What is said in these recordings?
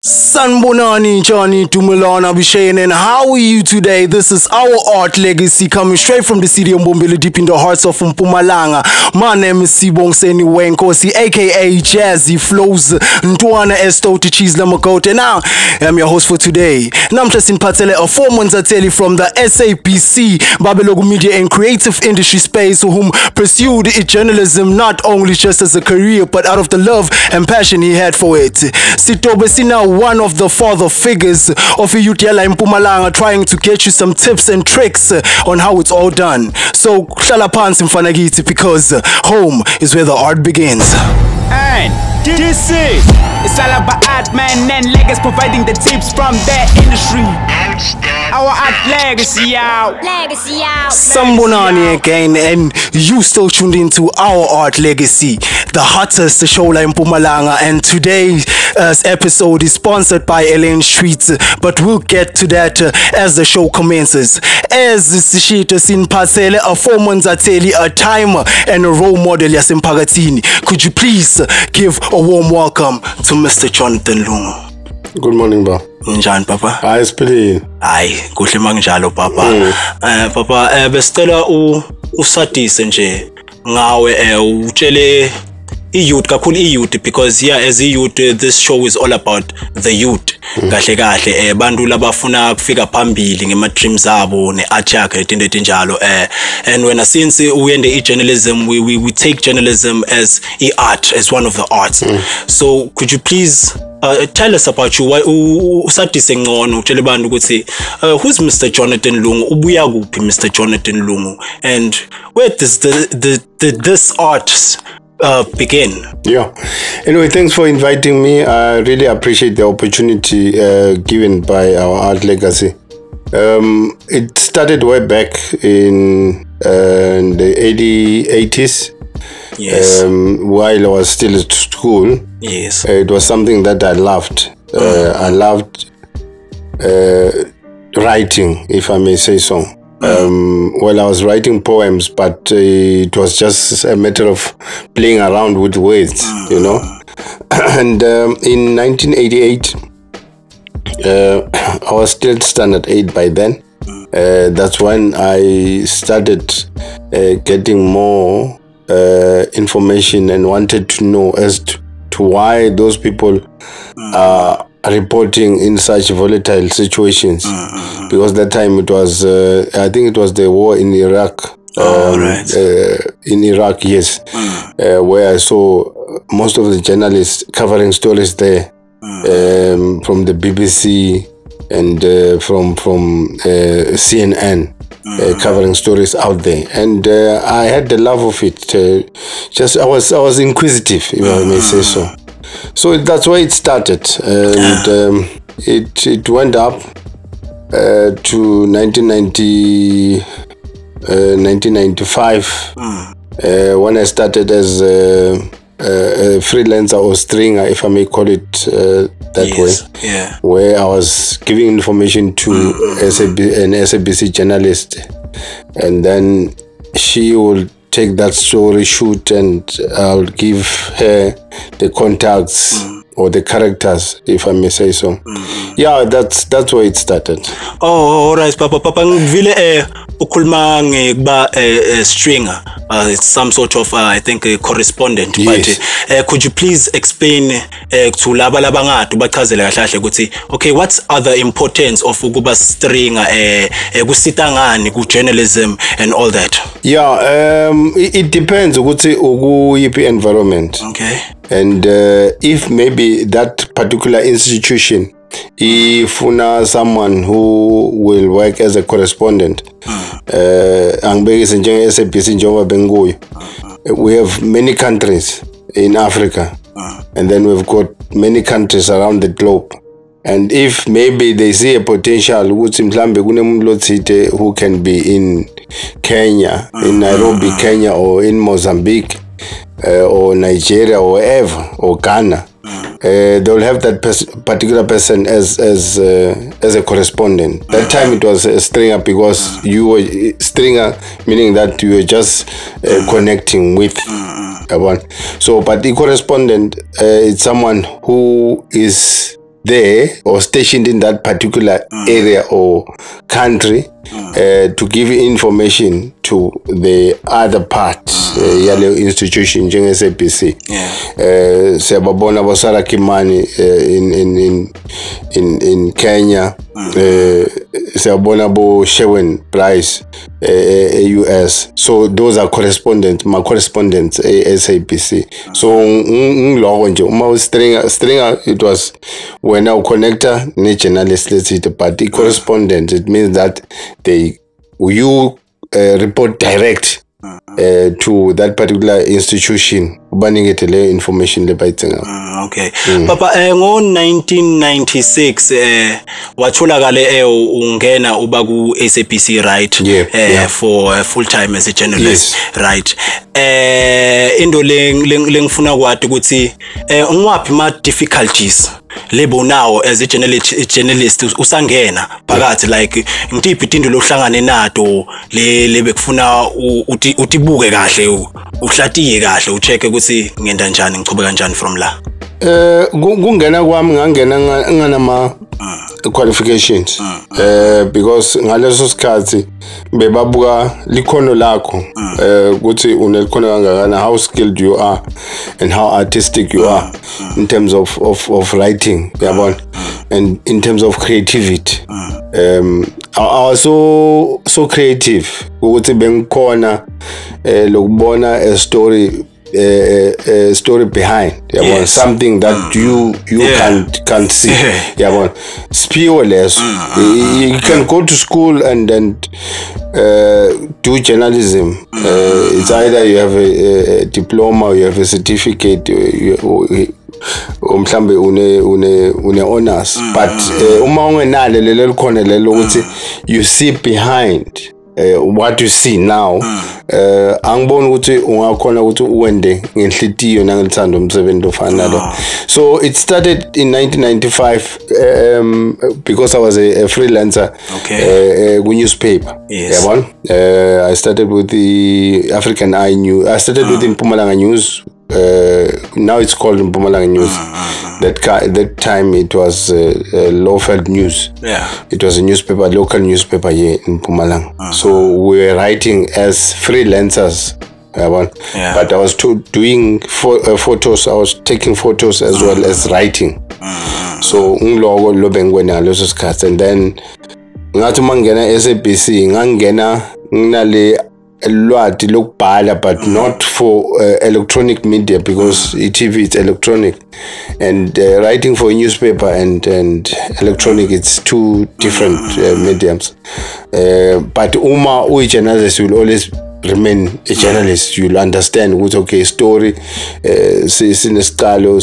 Sanbonani, Johnny, Tumalana, Bishayan, and how are you today? This is our art legacy coming straight from the city of Mbumbili, deep in the hearts of Mpumalanga. My name is Nkosi, aka Jazzi, Flos, Ntwana Esto to Cheese Lamakote. Now, I'm your host for today. Now I'm just in Patele, a 4 months ateli from the SABC, Babelogu Media and Creative Industry Space, whom pursued journalism not only just as a career, but out of the love and passion he had for it. Sitobesina, one of the father figures of Yutiala in Mpumalanga, trying to get you some tips and tricks on how it's all done. So, hlala phansi mfanakiti, because home is where the art begins. And this is, it's all about art, man, and legacy, providing the tips from that industry. Our art legacy out. Legacy out. Sambonani again, and you still tuned into our art legacy, the hottest show in Mpumalanga, and today's episode is sponsored by Ellen Streets, but we'll get to that as the show commences. As this shit is in Pasele, a 4 months ateli, a timer and a role model yasempagatini. Could you please give a warm welcome to Mr. Jonathan Lungu? Good morning, ba. Njani papa? Hayi siphilile. Hayi, kuhle manginjalo papa. Papa, besicela usadise nje ngawe utshele youth kakhulu youth, because yeah, as a youth this show is all about the youth. Kahle kahle bantu labafuna kufika phambili ngema dreams abo ne art yakhe into enjalo and when since we in the journalism we take journalism as art, as one of the arts. So could you please tell us about you, why usadise ngcono utshele abantu ukuthi who's Mr Jonathan Lungu, ubuya kuphi Mr Jonathan Lungu, and where does this art begin? Yeah. Anyway, thanks for inviting me. I really appreciate the opportunity given by our art legacy. It started way back in the early 80s. Yes. While I was still at school. Yes. It was something that I loved. I loved writing, if I may say so. Well, I was writing poems, but it was just a matter of playing around with words, you know. And in 1988, I was still standard 8 by then. That's when I started getting more information and wanted to know as to why those people are reporting in such volatile situations, because that time it was I think it was the war in Iraq. Right. In Iraq, yes, where I saw most of the journalists covering stories there, from the BBC and from CNN, covering stories out there, and I had the love of it. I was inquisitive, if I may say so. So that's why it started, and it went up to 1995, when I started as a freelancer or stringer, if I may call it that way, where I was giving information to an SABC journalist, and then she will take that story, shoot, and I'll give her the contacts or the characters, if I may say so. Yeah, that's where it started. Oh, all right, Papa. Ngivile ukhuluma ngekuba stringer. It's some sort of I think a correspondent. Yes. But could you please explain to laba labangadu bachazele kahle kahle ukuthi okay, what's other importance of ukuba stringer kusita ngani ku journalism and all that? Yeah, it depends ukuthi ukuyiphi environment. Okay. And if maybe that particular institution ifuna someone who will work as a correspondent, angibekise njenge SABC njengoba benguyo, we have many countries in Africa, and then we've got many countries around the globe. And if maybe they see a potential ukuthi mhlambe kunemuntu othile who can be in Kenya, in Nairobi, Kenya, or in Mozambique, or Nigeria, or wherever, or Ghana, they will have that particular person as a correspondent. That time it was a stringer, because you were stringer, meaning that you were just connecting with one. So, but the correspondent, it's someone who is there or stationed in that particular area or country to give information to the other part yale institution njenge SABC. Siyababona bosala Kimani in Kenya, siyabona bo Shewen Price US. So those are my correspondents SABC. So ngiloko nje uma stringer it was when our connector ne journalist, let's say the party correspondent. It means that you report direct to that particular institution ubaniketele information lebayithenga. Okay. Papa ngo 1996 watholakale ungena uba ku SABC, right? For full time as a journalist, right? Into lengifuna kwathi ukuthi ngwaphi ma difficulties lebo now as a journalist usangena phakathi, like ngitiphi into lohlangane nato lebekufuna utibuke kahle, uhlatiye kahle, ucheck ukuthi ngenda njani, ngiqhubeka kanjani from la. Kungena kwami ngangena nganama qualifications because ngaleso sikhathi bebabuka likhono lakho ukuthi unelikhono kangakana, how skilled you are and how artistic you are in terms of writing, yabona, and in terms of creativity. I was so creative ukuthi bengikhona lokubona a story behind, something that you can't see, spearless. You can go to school and then do journalism. It's either you have a diploma or you have a certificate, umhlambe une honors, but uma ungenalo lelo khona lelo ukuthi you see behind what you see now, angibona ukuthi ungakhona ukuthi uwende ngenhlitiyo nangelithando umsebenzi ofana lo. So it started in 1995 because I was a freelancer ku newspaper. Yabona, I started with the African Eye News. I started with Mpumalanga News. Now it's called Mpumalanga News. That time it was Lowfeld News. It was a newspaper, local newspaper here in Mpumalanga. So we were writing as freelancers. But I was doing photos. I was taking photos as well as writing. So nglogo lobengwena leso sikhathi, and then ngathi mangena SABC ngangena nginale lwati lokubhala, but not for electronic media, because TV is electronic, and writing for a newspaper and electronic, it's two different mediums. But uma uyi journalist will always remain a journalist. You'll understand what story sinesiqalo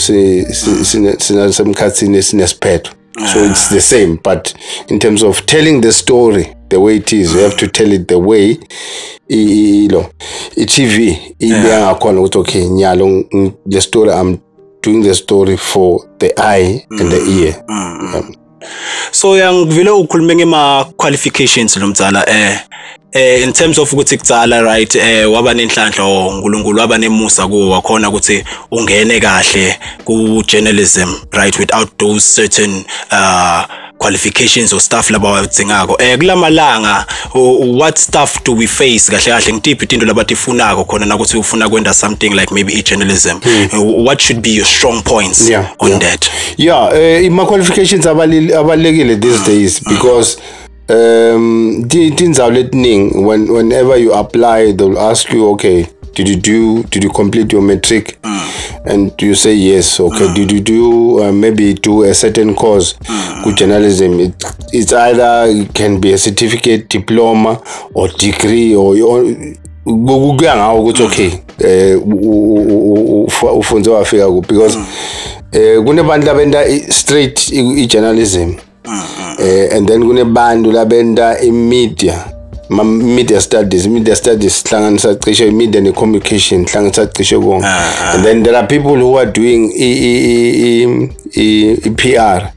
sinasemkhathini sinesiphetho. So it's the same, but in terms of telling the story the way it is, you have to tell it the way TV nyalo the story, I'm doing the story for the eye and the ear. So ngivile ukhulume ngema qualifications lo mzala, in terms of ukuthi kutsala, right, waba nenhlanhla uNkulunkulu waba nemusa kuwo wakhona ukuthi ungene kahle ku journalism, right, without those certain qualifications or stuff labawadzingako. Kulamalanga what stuff do we face kahle kahle, ngitiphi into labatifunako khona nakuthi ufuna kwenda something like maybe e-journalism? What should be your strong points on that? My qualifications abalekile these days, because whenever you apply, they'll ask you, okay, did you complete your matric? And you say yes. Okay, did you do maybe do a certain course? Good journalism. It's either it can be a certificate, diploma, or degree, or okay. Because kunebantu labenda straight journalism, and then kunebantu labenda media. Media studies hlanganisa media and communication hlanganisa, and then there are people who are doing PR,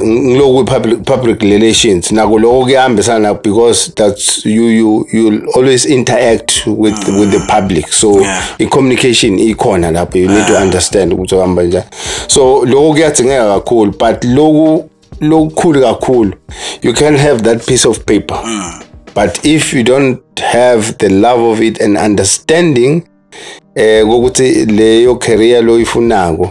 Ngilokhu public relations nako lokho kuyahambisana because that's you always interact with the public, so i-communication ikhona lapho, you need to understand ukuthi uhamba njani. So lokho kuyadingeka kakhulu, but lokukhulu kakhulu, you can have that piece of paper, but if you don't have the love of it and understanding ukuthi leyo career lo ifunako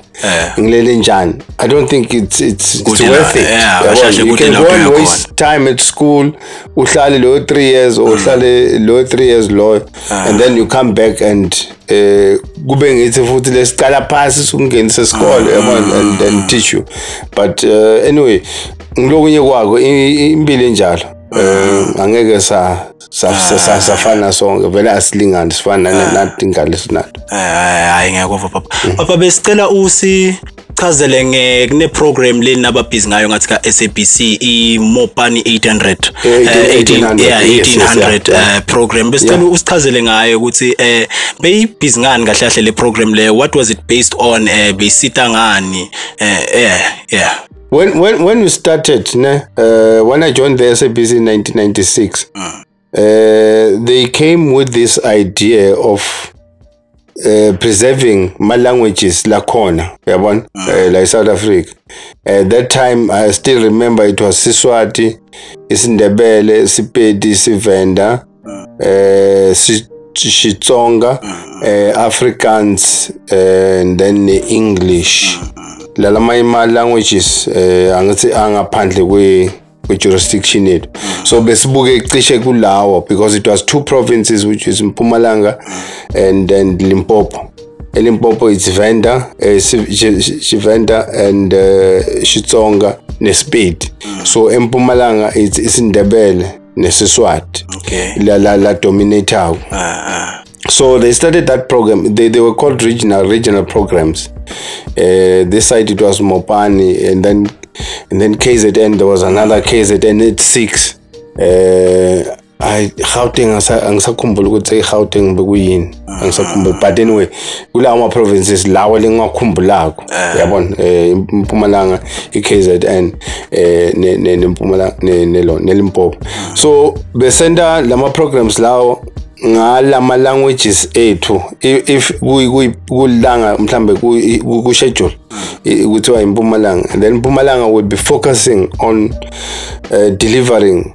ngilele njani, I don't think it's worth it. You can go and waste time at school, uhlale lo 3 years or uhlale lo 3 years lo, and then you come back and kube ngithi futhi lesicala phasi sungenisa isikole and then teach you. But anyway, ngilokunye kwako impilo enjalo angeke safana sonke vele asilingani sifana nathi ngalesinatho. Hayi ngiyakova papa besicela usichazele kune program leni nababhizi ngayo ngathi ka SABC iMopani 800 1800 program besicela usichazele ngayo ukuthi beyibhizi ngani kahle kahle le program le, what was it based on, beyisita ngani? When we started, when I joined the SABC in 1996, they came with this idea of preserving my languages lakhona, like South Africa. At that time, I still remember it was Siswati, isiNdebele, Sipedi, Sivenda, Xitsonga, Afrikaans, and then English. My languages angaphandle kwe jurisdiction yethu. So besibuke cishe kulawo because it was 2 provinces, which is Mpumalanga and Limpopo. Limpopo it's Venda, Shivenda and Xitsonga neSpedi. So Mpumalanga it's Ndebele neSiswati. Okay. La dominator. So they started that program. They were called regional programs. This side it was Mopani, and then KZN. There was another KZN at 6. Gauteng angisakhumbula ukuthi Gauteng bekuyini angisakhumbula, but anyway kulawa provinces lawo lengakhumbulako yabona Mpumalanga iKZN neMpumalanga neLimpopo. So besenda lama programs lawo ngalama languages ethu, if kulanga mhlambe ku schedule kuthiwa iMpumalanga, then Mpumalanga would be focusing on delivering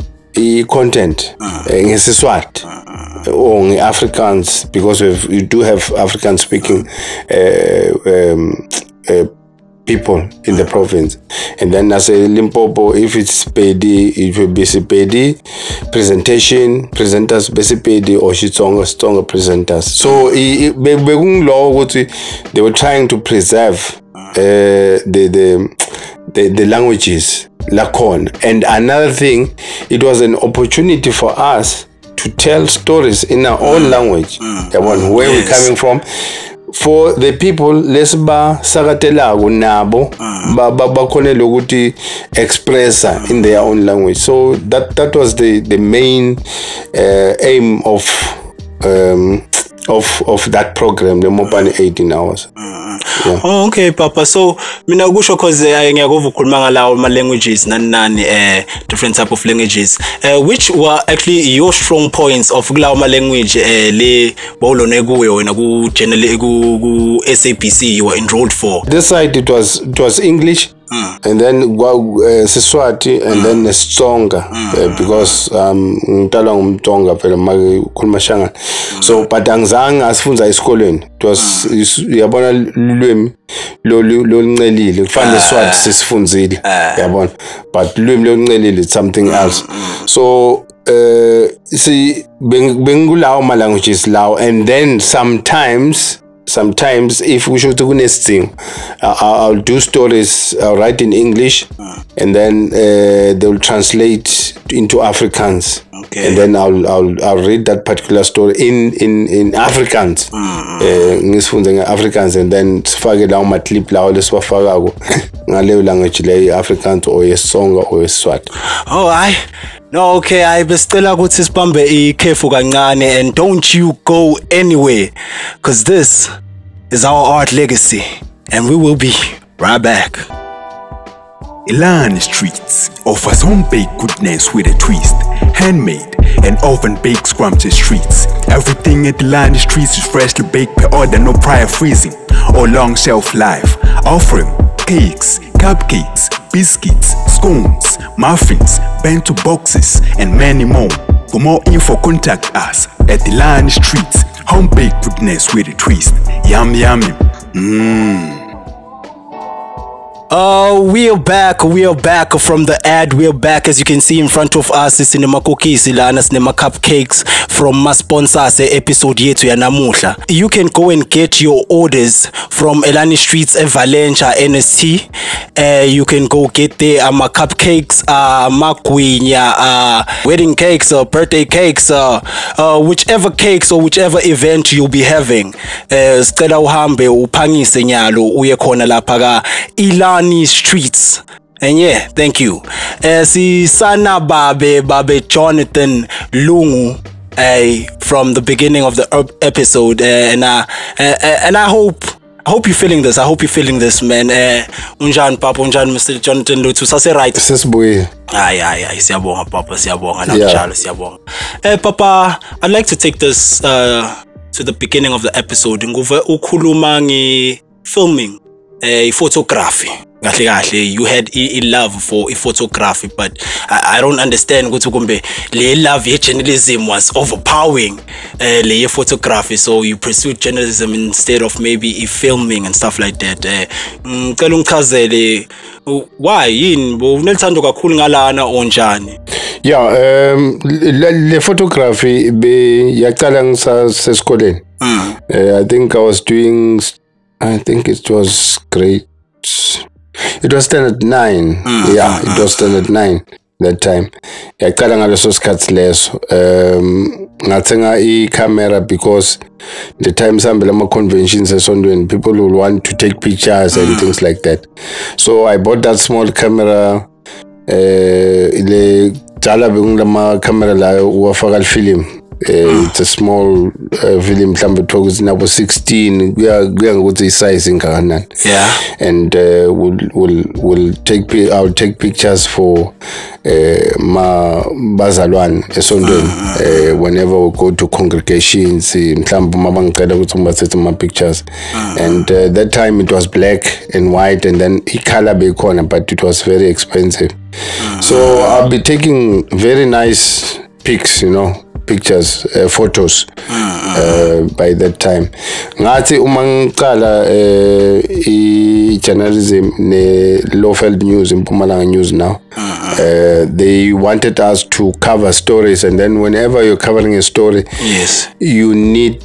content ngeSiswati or nge-Afrikaans, because we do have African speaking people in the province. And then as a Limpopo, if it's Pedi, it will be Sipedi presenters Besipedi or Xitsonga presenters. So they were trying to preserve the languages Lakon. And another thing, it was an opportunity for us to tell stories in our own language, where we're coming from. For the people, lesba sakatelago nabo bakhone lokuthi expressa in their own language. So that was the main aim of that program, the Mopani 18 hours. Yeah. Oh, okay, Papa. So mina kusho cause ngiyakova ukhuluma ngalawo ama languages nani different type of languages, which were actually your strong points of kulawo ama language le bawulone kuwe wena ku generally ku SABC you were enrolled for? This side it was English. And then Siswati and then Xitsonga, because ngitala ngumtonga phela makhuluma shanga. So but angizange asifunza esikoleni. It was yabona lulwimi loluncelile kufanele Swati sisifunzile yabona, but lulwimi loluncelile it's something else. So see bengulawo ma languages lawo, and then sometimes if we should do nesting, I'll do stories, I'll write in English, and then they'll translate into Afrikaans. Okay. And then I'll read that particular story in Afrikaans. Ngisifunda Afrikaans, and then sifake lawo ma clip lawo lesifakako ngaleyo language le Afrikaans or Xitsonga or Siswati. Oh, no, okay, I besicela ukuthi sibambe ikhefu kancane, and don't you go anywhere, because this is our art legacy, and we will be right back. Ilani Streets offers home-baked goodness with a twist. Handmade and oven-baked scrumptious treats. Everything at Ilani Streets is freshly baked per order, no prior freezing or long shelf life. Offering cakes, cupcakes, biscuits, scones, muffins, bento boxes, and many more. For more info, contact us at Ilani Streets. Home-baked goodness with a twist. Yum, yummy. We are back from the ad. We are back, as you can see in front of us. Cinema cookies, cinema cupcakes from my sponsors episode yetu ya namuhla. You can go and get your orders from Ilani Streets Valencia NST. You can go get there my cupcakes, magwinya, wedding cakes, birthday cakes, whichever cakes or whichever event you'll be having. Scela uhambe uphangise nyalo uye khona lapha ka Ilani Streets. And yeah, thank you. Sana Babe Jonathan Lungu from the beginning of the episode, and I hope you're feeling this. I hope you're feeling this, man. Unjan Papa, Unjan Mr Jonathan Lungu. Sase right. Siswati. Aye. Siyabonga Papa, siyabonga. Siyabonga. Papa, I'd like to take this to the beginning of the episode. Nguve ukhuluma ngi filming, photography. You had a love for photography, but I don't understand ukuthi kumbe le love ye journalism was overpowering le photography, so you pursued journalism instead of maybe filming and stuff like that. Ngicela ungichazele why yini unelithando kakhulu ngalana onjani? Yeah, le photography be yaqala ngisasesikoleni. I think it was great. It was standard 9. Yeah, it was standard 9 that time. Yaqala ngaleso sikhathi leso. Ngathenga i-camera because the time sambela ama conventions esondweni, people will want to take pictures and things like that. So I bought that small camera. Le jala bengilama camera la uwafaka film. It's a small film mhlambe talks nabo 16 kuya ngokuthi size ingakanani. Yeah. And I'll take pictures for ma bazalwane esondweni whenever we go to congregations mhlambe mabangicela ukuthi ngibathethe ma pictures. And that time it was black and white, and then color bekhona, but it was very expensive. So I'll be taking very nice pics, pictures, photos by that time. Ngathi uma ngiqala journalism ne local news in Mpumalanga News now, they wanted us to cover stories, and then whenever you're covering a story, yes, you need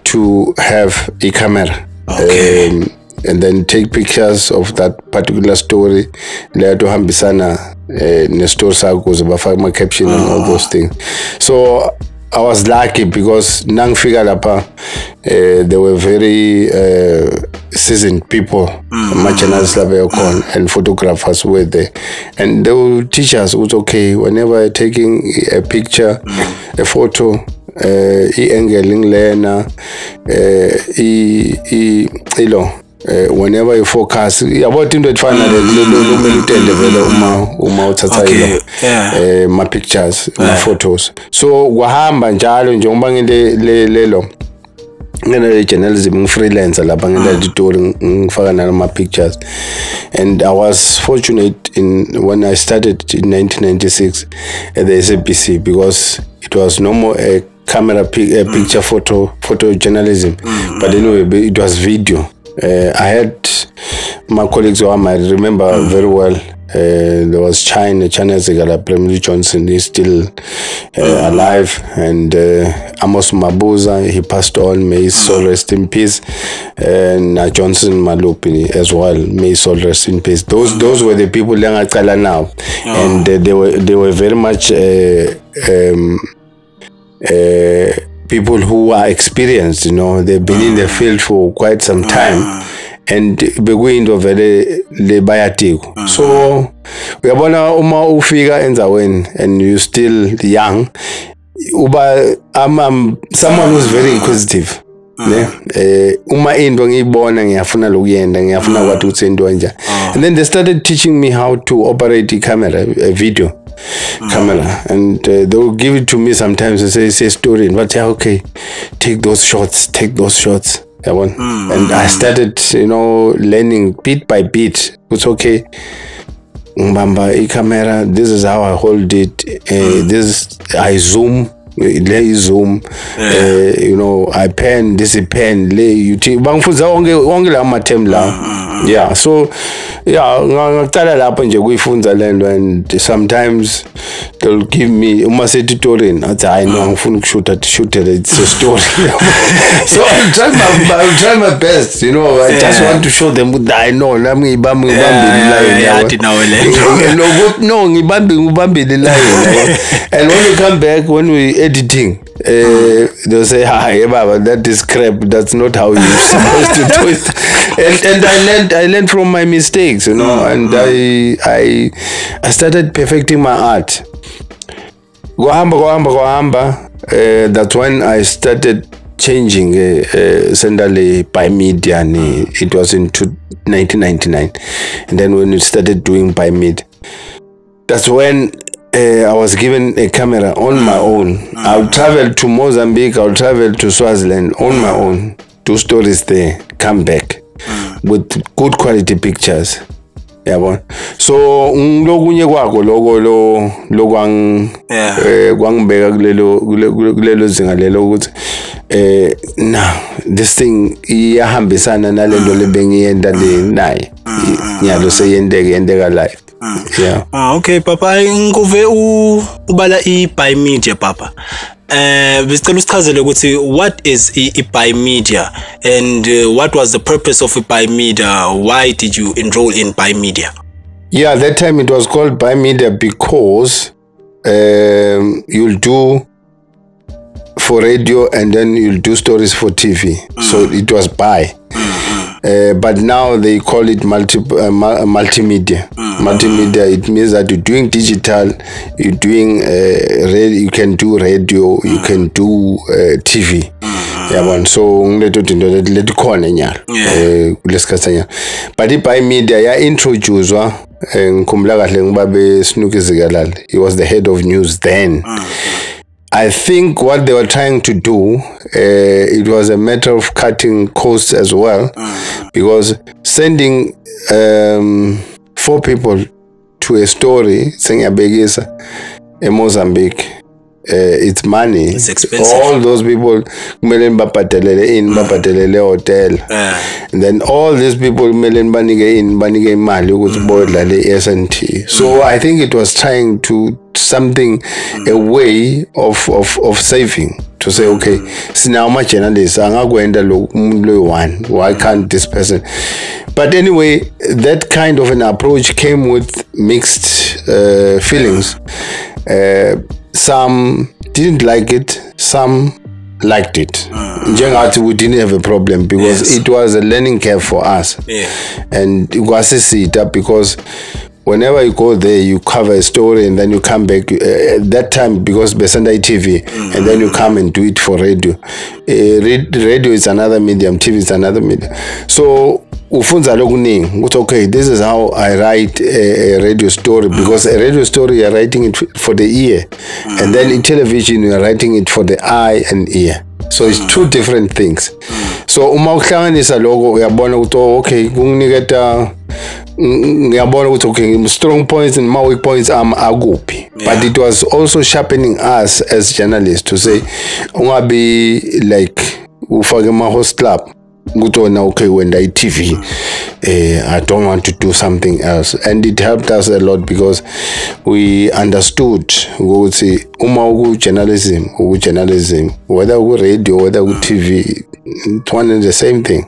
to have a camera. Okay. And then take pictures of that particular story. Leya to hambisana ne story sakho zibafaka ma caption and all those things. So I was lucky because nangifika lapha they were very seasoned people, journalists and photographers were there, and they will teach us it was okay whenever taking a picture, a photo, angling lena, whenever you focus about into it finally my pictures, my photos. So wahamba njalo njengoba ngilelo ngene journalism freelancer lapha ngene editor ngifaka nama pictures. And I was fortunate when I started in 1996 at the SABC, because it was no more a camera picture photo journalism, but anyway it was video. I had my colleagues who I remember very well. There was China Zigala, Premier Johnson, he's still alive, and Amos Mabuza, he passed on, may his soul rest in peace, and Johnson Malupini as well, may his soul rest in peace. Those were the people now, and they were very much people who are experienced, they've been in the field for quite some time, and bekwinto vele lebayatiko. So uyabona uma ufika endzaweni and you still young, I'm someone who's very inquisitive. ne uma into ngiyibona ngiyafuna lokuyenda ngiyafuna kwathi utsendo nje. And then they started teaching me how to operate a camera, a video camera, and they will give it to me sometimes and say story, but okay, take those shots. And I started, learning bit by bit. It's okay. Mbamba a camera, this is how I hold it. This I zoom. I pen, this is pen, you bangfuza onge la matem la. Yeah, so ngaqala lapho nje kuyifunza lento, and sometimes they'll give me uma tutorial athi I know ngifuna shoot it, it's a story. So I'll try my best, I just want to show them that I know nami ngibambe the line. And when we come back, when we editing, they'll say, "Hi, Baba, that is crap. That's not how you're supposed to do it." And I learned from my mistakes, and I started perfecting my art. Go hamba. That's when I started changing sendale by media. It was in 1999, and then when we started doing by mid, that's when I was given a camera on my own. I'll travel to Mozambique, I'll travel to Swaziland on my own. 2 stories there, come back with good quality pictures. Yeah, so lokunye kwako lo kwangibeka kulelo zinga lelo ukuthi this thing iyahambisana nalento lebengiyenda le naye nyalo seyendeka live. Yeah. Okay, Papa, ngikuve ubala by media, Papa. Besicela usichazele ukuthi what is by media, and what was the purpose of by media? Why did you enroll in by media? Yeah, that time it was called by media because you'll do for radio and then you'll do stories for TV. So it was by. But now they call it multimedia. Multimedia, it means that you're doing digital, you're doing you can do radio, you can do TV. So let corner but by media ya introduce Mkhuleko ngibabe Snuki Zigalal. He was the head of news then. I think what they were trying to do, it was a matter of cutting costs as well, because sending 4 people to a story, in Mozambique, it's money. It's expensive. All those people, hotel, and then all these people, SNT. So I think it was trying to something, a way of saving. To say, okay, so now much journalists are going to look one. Why can't this person? But anyway, that kind of an approach came with mixed feelings. Some didn't like it, some liked it. We didn't have a problem because it was a learning curve for us. And it was a setup because whenever you go there, you cover a story and then you come back. That time, because Besandai TV, and then you come and do it for radio. Radio is another medium, TV is another medium. So, okay, this is how I write a radio story, because a radio story, you're writing it for the ear, and then in television, you're writing it for the eye and ear. So it's 2 different things. So umawuhlanganisa lokho uyabona ukuthi okay kunginiketa ngiyabona ukuthi okay strong points and my weak points akuphi. But it was also sharpening us as journalists to say ungabi like ufake ma host club ukuthi okay when I TV I don't want to do something else, and it helped us a lot because we understood ukuthi uma journalism, whether radio, whether TV, it's one and the same thing.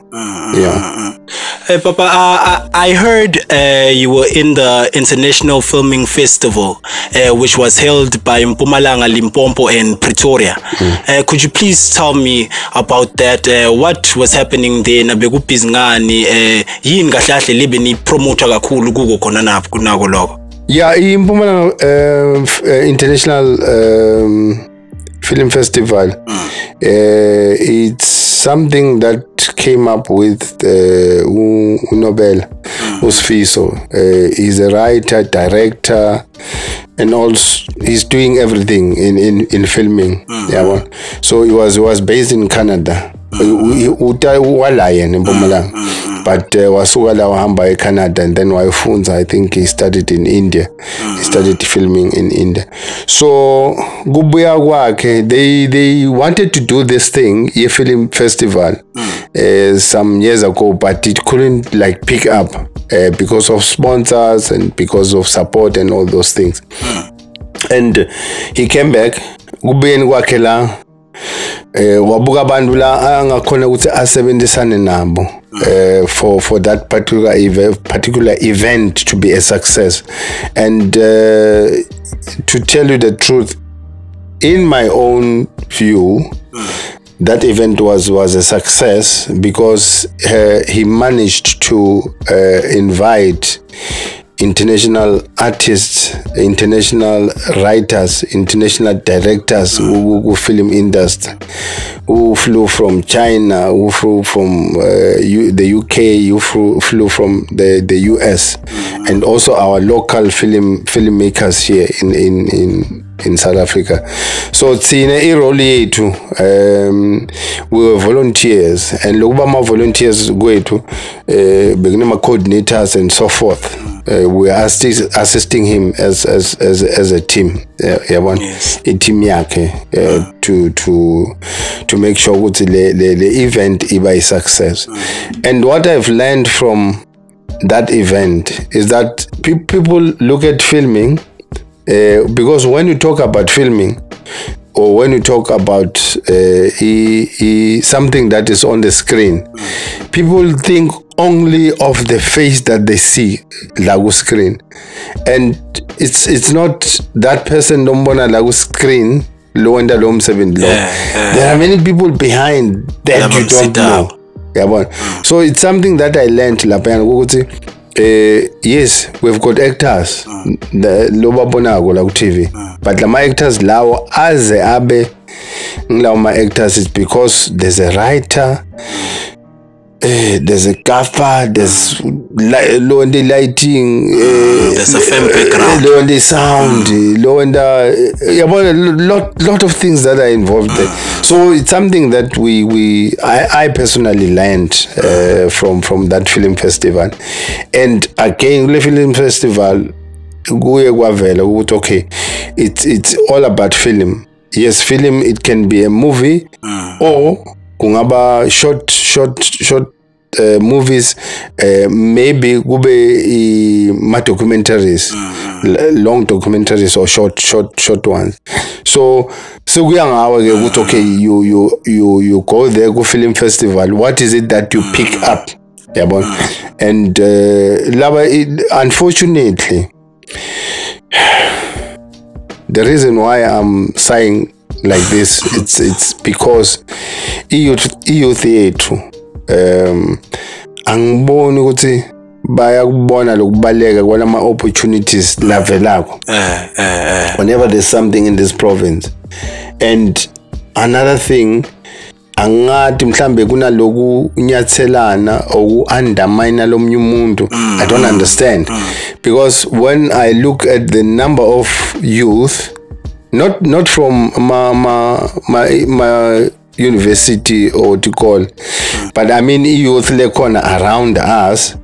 Hey, Papa, I heard you were in the International Filming Festival, which was held by Mpumalanga, Limpopo, and Pretoria. Could you please tell me about that? What was happening there? Yeah, Mpumalanga International Film Festival. It's something that came up with Nobel Usfiso. He's a writer, director, and also he's doing everything in filming. Yeah, so he was based in Canada. In Mpumalanga, but wasuka la wahamba Canada, and then wafunza, I think he studied in India. He studied filming in India. So kubuya kwakhe, they wanted to do this thing, a film festival, some years ago, but it couldn't like pick up because of sponsors and because of support and all those things. And he came back. Kubuyeni kwakhe la wabuka abantu la angakhona ukuthi asebenzisane nabo for that particular event to be a success. And to tell you the truth, in my own view, that event was a success because he managed to invite international artists, international writers, international directors who film industry, who flew from China, who flew from the UK, who flew from the US, and also our local filmmakers here in South Africa. So tsine iroli yetu we were volunteers, and lokuba ma volunteers gwethu beginama coordinators and so forth. We are assisting him as a team. Yes. A team yake to make sure ukuthi the event iba a success. And what I've learned from that event is that people look at filming because when you talk about filming, or when you talk about something that is on the screen, people think only of the face that they see lagu screen, and it's not that person dombona lagu screen lo wenda lo msebenzi lo. There are many people behind that you don't know. So it's something that I learned lapha ukuthi yes, we've got actors lo babonako la ku TV, but lama actors lawo aze abe nglawo ma actors is because there's a writer, there's a gaffer, there's low and the lighting, there's a film background, low and the sound, low and a lot of things that are involved there. So it's something that I personally learned from that film festival. And again, the film festival, okay, it's all about film. Yes, film, it can be a movie or kungaba short movies, maybe kube ma documentaries, long documentaries or short ones. So okay, you go there, go film festival. What is it that you pick up? And unfortunately, the reason why I'm saying like this, it's because youth yethu angiboni ukuthi bayakubona lokubaleka kwalama opportunities lavelako whenever there's something in this province. And another thing, angathi mhlambe kunaloku unyathelana or undermine lomnye umuntu. I don't understand, because when I look at the number of youth, not from my university or to call, but I mean youth lekona around us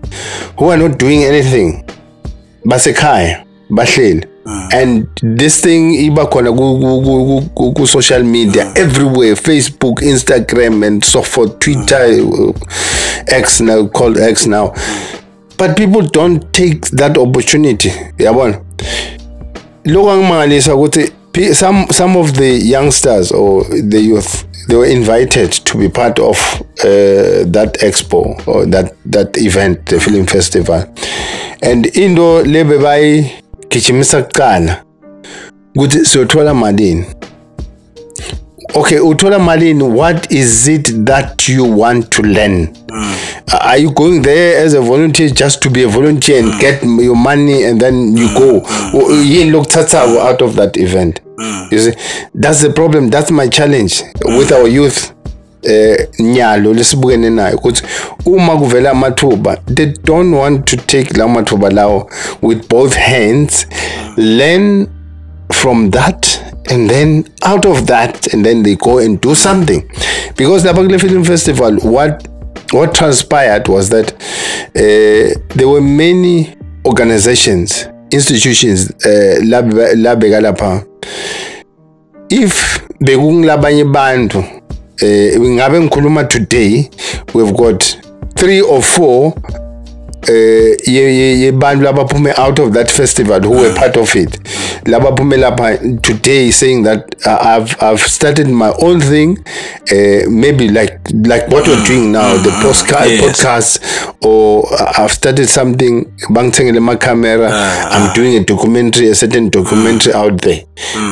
who are not doing anything, basekhaya bahleli. And this thing iba khona ku social media everywhere, Facebook, Instagram and so forth, Twitter, X now, called X now, but people don't take that opportunity. Yabona lokho ngimangalisa ukuthi some of the youngsters or the youth, they were invited to be part of that expo or that event, the film festival. And indo lebe bayi kichimisa kuqala ukuthi siyothola malini. Okay, uthola malini, what is it that you want to learn? Are you going there as a volunteer just to be a volunteer and get your money and then you go? You look out of that event. You see, that's the problem. That's my challenge with our youth. nyalo lesibukene nayo ukuthi uma kuvela amathuba, they don't want to take la mathuba lawo with both hands, learn from that, and then out of that, and then they go and do something. Because the Bagle Film Festival, what transpired was that there were many organizations, institutions, labegalapa. If bekungilabanye bantu, ngabe ngikhuluma today, we've got 3 or 4 bantu labaphume out of that festival who were part of it. Labaphume lapha today saying that I've started my own thing, maybe like what we're doing now, the podcast, or I've started something, bangithengele ma camera, I'm doing a certain documentary out there.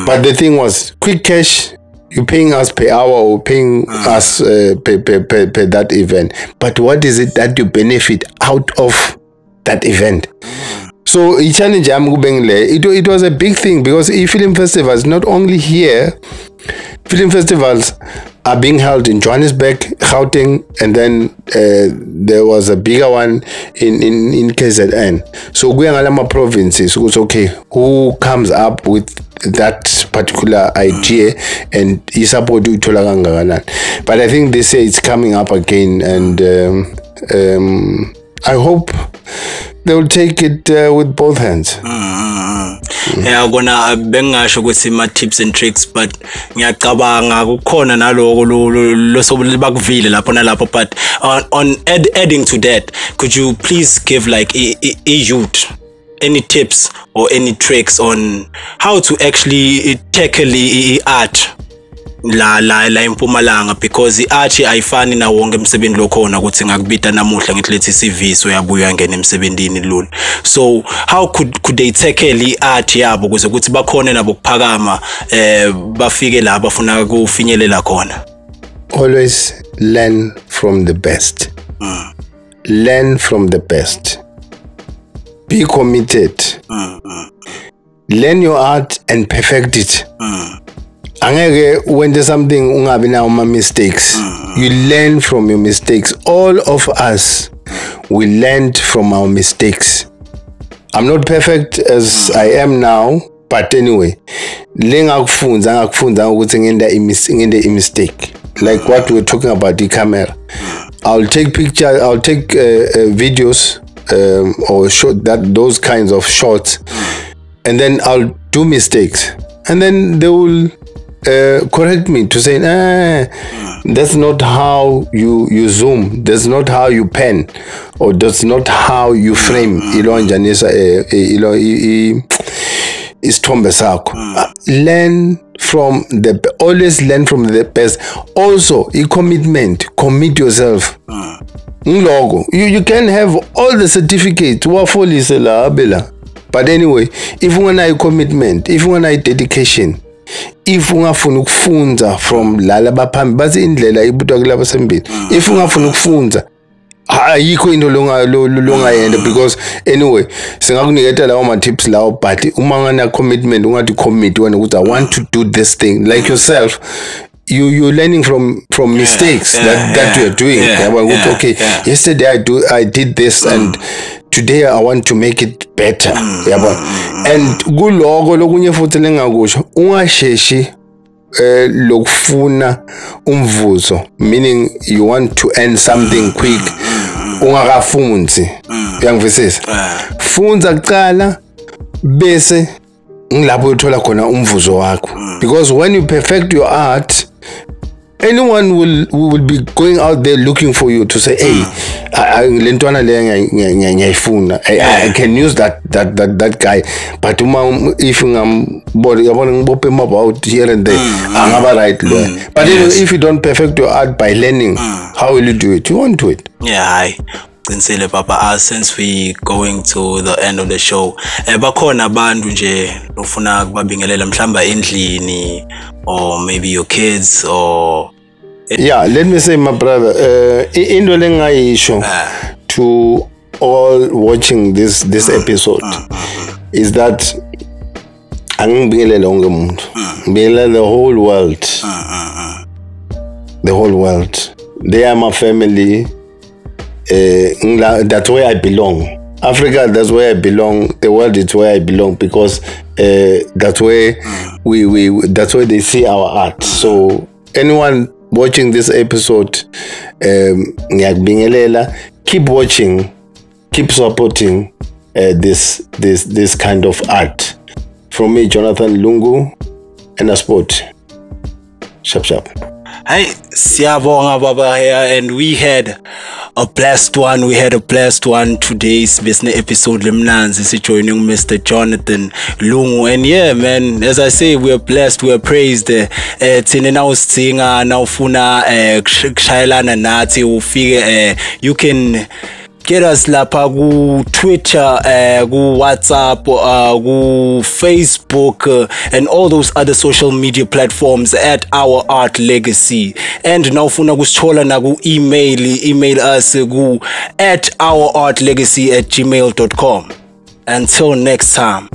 But the thing was, quick cash, you're paying us per hour or paying us per that event. But what is it that you benefit out of that event? So it was a big thing, because film festivals, not only here, film festivals are being held in Johannesburg, Gauteng, and then there was a bigger one in KZN. So we are provinces. So okay, who comes up with that particular idea and is support to But I think they say it's coming up again, and I hope they will take it with both hands. Yeah, gonna bengasho ukuthi ma tips and tricks, but ngiyacabanga kukhona naloko losobulibakuvile lapho nalapho. But on adding to that, could you please give like a youth any tips or any tricks on how to actually tackle art la Mpumalanga, because art ayifani na wonke emsebenzini lokhona ukuthi ngakubita namuhla ngithi lethi CV so yabuya ngene emsebenzini lula. So how could they tackle art yabo ukuze ukuthi bakhone nabo kuphakama bafike la bafuna kufinyelela khona? Always learn from the best. Learn from the best. Be committed. Learn your art and perfect it. When there's something ungabi na mistakes, you learn from your mistakes. All of us, we learned from our mistakes. I'm not perfect as I am now, but anyway, ngakufunza ukuthi ngende a mistake. Like what we're talking about, the camera. I'll take pictures, I'll take videos or shot those kinds of shots, and then I'll do mistakes, and then they will correct me to say, that's not how you zoom, that's not how you pen, or that's not how you frame isithombe sakho. Always learn from the best. Also, commit yourself. You can have all the certificates, but anyway, if you want a commitment, if you want a dedication, if ungafuna ukufunza from lala baphambi bazi indlela ibutwa kulabo sembili, if ungafuna ukufunza ayikho into longayenda, because anyway singakuniketa lawo ma tips lawo, but uma ngana commitment ungathi commit wena ukuthi I want to do this thing, like yourself, you're learning from mistakes that you're doing. Okay, yesterday I did this and today I want to make it better. And kuloko lokunye futhi lengakusho ungasheshi lokufuna umvuzo, meaning you want to earn something quick, ungakafunzi. Uyangivisisa? Funza kuqala bese ngilapho uthola khona umvuzo wakho, because when you perfect your art, anyone will be going out there looking for you to say, hey, I can use that guy, but if I'm about here and there, I'm right there. But if you don't perfect your art by learning, how will you do it? You won't do it. Yeah, Qinisile Papa, since we going to the end of the show, bakhona abantu nje ufuna kubabingelela mhlamba endlini, or maybe your kids, or yeah, let me say, my brother, into lengayisho to all watching this episode is that angibingelela wonke umuntu, ngibingelela the whole world. the whole world. They are my family. That's where I belong. Africa, that's where I belong. The world is where I belong because that's where that's where they see our art. So anyone watching this episode, keep watching, keep supporting this kind of art. From me, Jonathan Lungu, and a sport. Sharp. Hey, siyabonga baba here, and we had a blessed one. We had a blessed one today's business episode. Limnanzi joining Mr Jonathan Lungu, and yeah, man, as I say, we are blessed, we are praised. Tine na usinga na ufuna kshayelana nathi ufike. You can get us lapha ku Twitter, ku WhatsApp, ku Facebook, and all those other social media platforms at Our Art Legacy. And now funa kusithola na ku email us ku at ourartlegacy@gmail.com. Until next time,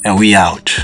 and we out.